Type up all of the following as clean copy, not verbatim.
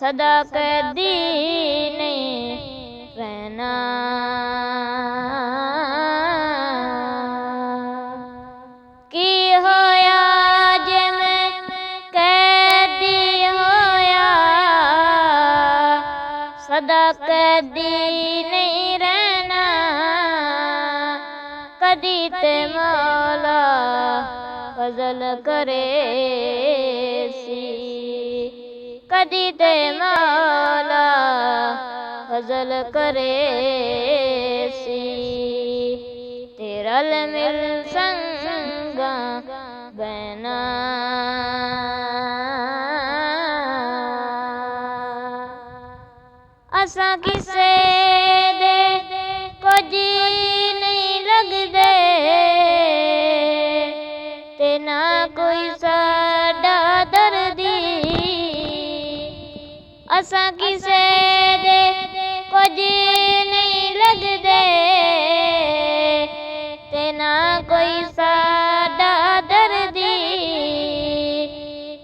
सदा कैदी नहीं रहना। की होया जे मैं कैदी होया, सदा कैदी नहीं रहना। कदी ते मौला फजल करे सी, कदी ते मौला फजल करे सी। तेरा मिल संगा बहना। असां किसे दे कुछ नहीं लगदे, ते ना कोई साडा दर्दी। असां किसे दे कुछ नहीं लगदे, ते ना कोई साडा दर्दी।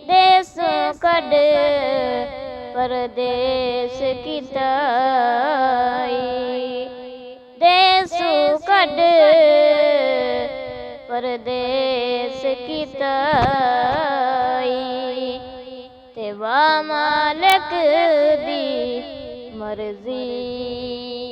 देसों कढ परदेस किताई, देसों कढ परदेस किताई। ते वा मालिक दी मर्जी।